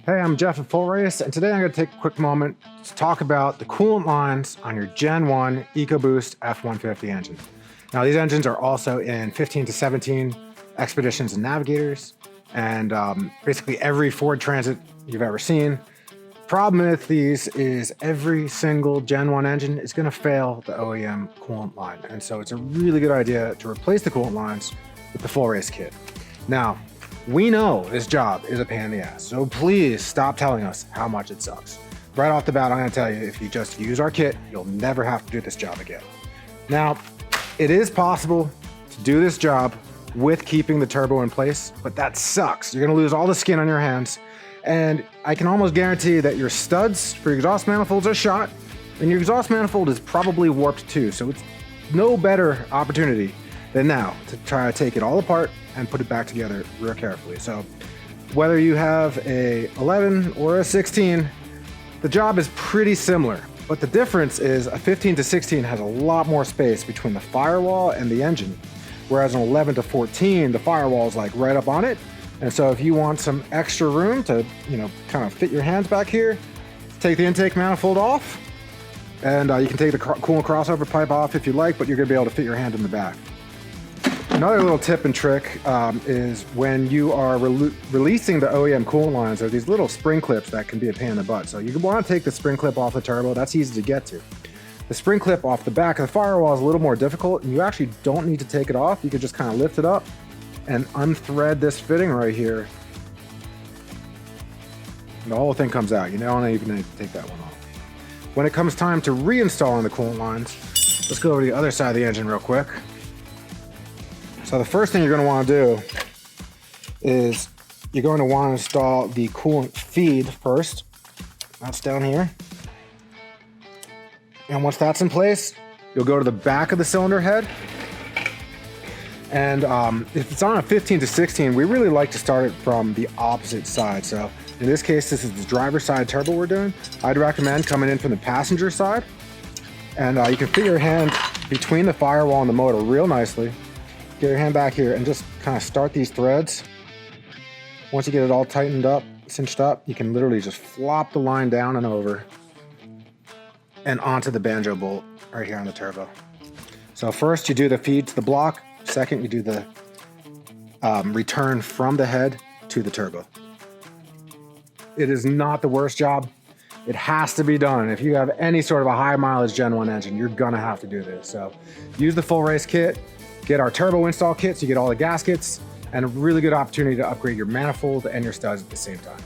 Hey, I'm Jeff at Full Race, and today I'm going to take a quick moment to talk about the coolant lines on your Gen 1 EcoBoost F-150 engine. Now, these engines are also in 15 to 17 Expeditions and Navigators, and basically every Ford Transit you've ever seen. Problem with these is every single Gen 1 engine is going to fail the OEM coolant line, and so it's a really good idea to replace the coolant lines with the Full Race kit. Now, we know this job is a pain in the ass, so please stop telling us how much it sucks. Right off the bat, I'm going to tell you, if you just use our kit, you'll never have to do this job again. Now, it is possible to do this job with keeping the turbo in place, but that sucks. You're going to lose all the skin on your hands, and I can almost guarantee that your studs for your exhaust manifolds are shot, and your exhaust manifold is probably warped too, so it's no better opportunity than now to try to take it all apart and put it back together real carefully. So whether you have a 11 or a 16, the job is pretty similar, but the difference is a 15 to 16 has a lot more space between the firewall and the engine, whereas an 11 to 14, the firewall is like right up on it. And so if you want some extra room to, kind of fit your hands back here, take the intake manifold off, and you can take the coolant crossover pipe off if you like, but you're gonna be able to fit your hand in the back. Another little tip and trick is when you are releasing the OEM coolant lines, there are these little spring clips that can be a pain in the butt. So you want to take the spring clip off the turbo. That's easy to get to. The spring clip off the back of the firewall is a little more difficult, and you actually don't need to take it off. You can just kind of lift it up and unthread this fitting right here. And the whole thing comes out. You don't even need to take that one off. When it comes time to reinstalling the coolant lines, let's go over to the other side of the engine real quick. So the first thing you're going to want to do is you're going to want to install the coolant feed first. That's down here. And once that's in place, you'll go to the back of the cylinder head. And if it's on a 15 to 16, we really like to start it from the opposite side. So in this case, this is the driver's side turbo we're doing. I'd recommend coming in from the passenger side. And you can fit your hand between the firewall and the motor real nicely. Get your hand back here and just kind of start these threads. Once you get it all tightened up, cinched up, you can literally just flop the line down and over and onto the banjo bolt right here on the turbo. So first you do the feed to the block. Second, you do the return from the head to the turbo. It is not the worst job. It has to be done. If you have any sort of a high mileage Gen 1 engine, you're gonna have to do this. So use the Full Race kit. Get our turbo install kit so you get all the gaskets, and a really good opportunity to upgrade your manifold and your studs at the same time.